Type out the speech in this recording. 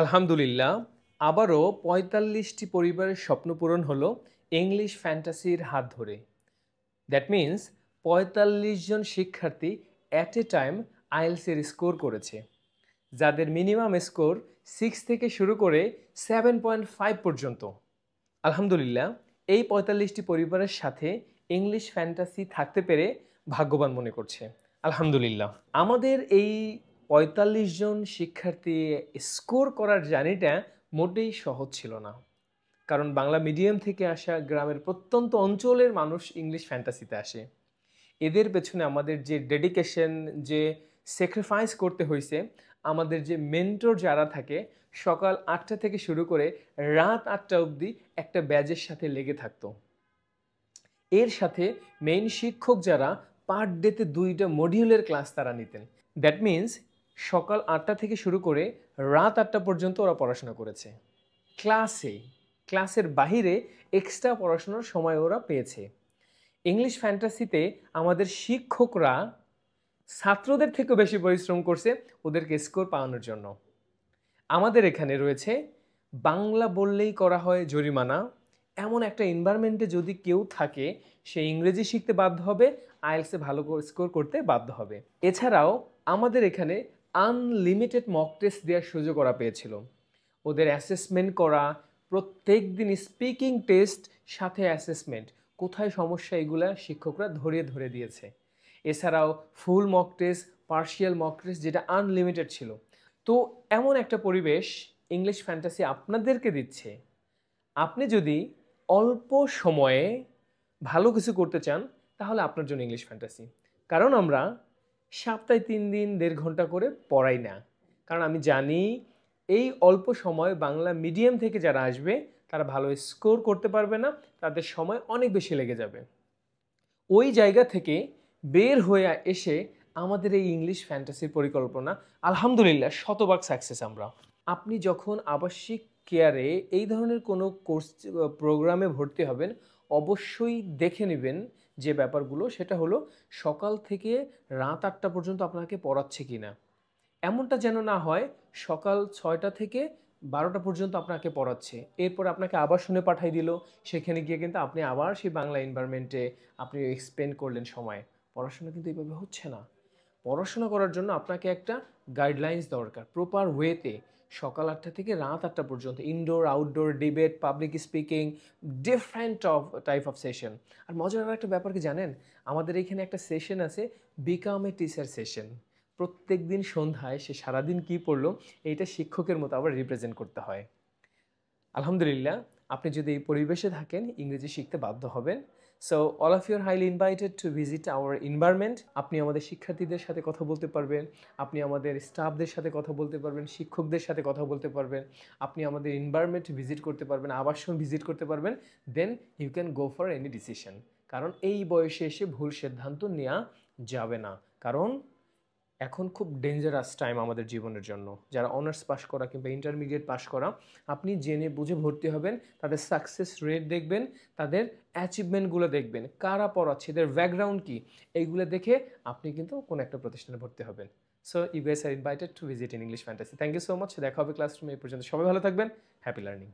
আলহামদুলিল্লাহ, আবারও ৪৫টি পরিবারের স্বপ্ন পূরণ হলো ইংলিশ ফ্যান্টাসির হাত ধরে। দ্যাট মিন্স ৪৫ জন শিক্ষার্থী অ্যাট এ টাইম আইএলটিএস এর স্কোর করেছে, যাদের মিনিমাম স্কোর 6 থেকে শুরু করে 7.5 পর্যন্ত। আলহামদুলিল্লাহ, এই ৪৫টি পরিবারের সাথে ইংলিশ ফ্যান্টাসি থাকতে পেরে ভাগ্যবান মনে করছে। আলহামদুলিল্লাহ, আমাদের এই ৪৫ জন শিক্ষার্থী স্কোর করার জার্নিটা মোটেই সহজ ছিল না। কারণ বাংলা মিডিয়াম থেকে আসা গ্রামের প্রত্যন্ত অঞ্চলের মানুষ ইংলিশ ফ্যান্টাসিতে আসে। এদের পেছনে আমাদের যে ডেডিকেশন, যে স্যাক্রিফাইস করতে হয়েছে, আমাদের যে মেন্টর যারা থাকে, সকাল ৮টা থেকে শুরু করে রাত ৮টা অবধি একটা ব্যাচের সাথে লেগে থাকতো। এর সাথে মেইন শিক্ষক যারা পার ডেতে ২টা মডিউলের ক্লাস তারা নিতেন। দ্যাট মিন্স সকাল ৮টা থেকে শুরু করে রাত ৮টা পর্যন্ত ওরা পড়াশোনা করেছে। ক্লাসের বাহিরে এক্সট্রা পড়াশোনার সময় ওরা পেয়েছে। ইংলিশ ফ্যান্টাসিতে আমাদের শিক্ষকরা ছাত্রদের থেকেও বেশি পরিশ্রম করছে ওদেরকে স্কোর পাওয়ানোর জন্য। আমাদের এখানে রয়েছে বাংলা বললেই করা হয় জরিমানা, এমন একটা এনভায়রনমেন্টে যদি কেউ থাকে, সে ইংরেজি শিখতে বাধ্য হবে, আইএলটিএসে ভালো স্কোর করতে বাধ্য হবে। এছাড়াও আমাদের এখানে আনলিমিটেড মক টেস্ট দেওয়ার সুযোগ ওরা পেয়েছিল। ওদের অ্যাসেসমেন্ট করা, প্রত্যেক দিন স্পিকিং টেস্ট সাথে অ্যাসেসমেন্ট, কোথায় সমস্যা এগুলা শিক্ষকরা ধরিয়ে ধরে দিয়েছে। এছাড়াও full mock test, partial mock test, যেটা আনলিমিটেড ছিল। তো এমন একটা পরিবেশ ইংলিশ ফ্যান্টাসি আপনাদেরকে দিচ্ছে। আপনি যদি অল্প সময়ে ভালো কিছু করতে চান, তাহলে আপনার জন্য ইংলিশ ফ্যান্টাসি। কারণ আমরা সপ্তাহে ৩ দিন ১.৫ ঘন্টা করে পড়াই না। কারণ আমি জানি এই অল্প সময় বাংলা মিডিয়াম থেকে যারা আসবে তারা ভালো স্কোর করতে পারবে না, তাদের সময় অনেক বেশি লেগে যাবে। ওই জায়গা থেকে বের হয়ে এসে আমাদের এই ইংলিশ ফ্যান্টাসির পরিকল্পনা আলহামদুলিল্লাহ শতভাগ সাকসেস আমরা। আপনি যখন আবাসিক কেয়ারে এই ধরনের কোনো কোর্স প্রোগ্রামে ভর্তি হবেন, অবশ্যই দেখে নেবেন যে ব্যাপারগুলো, সেটা হলো সকাল থেকে রাত ৮টা পর্যন্ত আপনাকে পড়াচ্ছে কিনা। এমনটা যেন না হয় সকাল ৬টা থেকে ১২টা পর্যন্ত আপনাকে পড়াচ্ছে, এরপর আপনাকে আবাসনে পাঠিয়ে দিল, সেখানে গিয়ে কিন্তু আপনি আবার সেই বাংলা এনভায়রনমেন্টে আপনি এক্সপেন্ড করলেন সময়। পড়াশোনা কিন্তু এইভাবে হচ্ছে না। পড়াশোনা করার জন্য আপনাকে একটা গাইডলাইন্স দরকার, প্রপার ওয়েতে সকাল ৮টা থেকে রাত ৮টা পর্যন্ত indoor outdoor debate, public speaking, different type of session. আর মজার একটা ব্যাপার কি জানেন, আমাদের এখানে একটা সেশন আছে, বিকাম এ টিচার সেশন। প্রত্যেক দিন সন্ধ্যায় সে সারাদিন কী পড়লো এইটা শিক্ষকের মতো আবার রিপ্রেজেন্ট করতে হয়। আলহামদুলিল্লাহ, আপনি যদি এই পরিবেশে থাকেন ইংরেজি শিখতে বাধ্য হবেন। So all of your highly invited to visit our environment. আপনি আমাদের শিক্ষার্থীদের সাথে কথা বলতে পারবেন, আপনি আমাদের স্টাফদের সাথে কথা বলতে পারবেন, শিক্ষকদের সাথে কথা বলতে পারবেন, আপনি আমাদের এনভায়রনমেন্ট ভিজিট করতে পারবেন, আবাসন ভিজিট করতে পারবেন। Then you can go for any decision. কারণ এই বয়সে এসে ভুল সিদ্ধান্ত নেওয়া যাবে না। কারণ এখন খুব ডেঞ্জারাস টাইম আমাদের জীবনের জন্য। যারা অনার্স পাস করা কিংবা ইন্টারমিডিয়েট পাস করা, আপনি জেনে বুঝে ভর্তি হবেন, তাদের সাকসেস রেট দেখবেন, তাদের অ্যাচিভমেন্টগুলো দেখবেন, কারা পড়াচ্ছে, এদের ব্যাকগ্রাউন্ড কী, এইগুলো দেখে আপনি কিন্তু কোনো একটা প্রতিষ্ঠানে ভর্তি হবেন। So you guys are invited to visit in English Fantasy. Thank you so much. দেখা হবে ক্লাসরুমে। এই পর্যন্ত সবাই ভালো থাকবেন। Happy learning.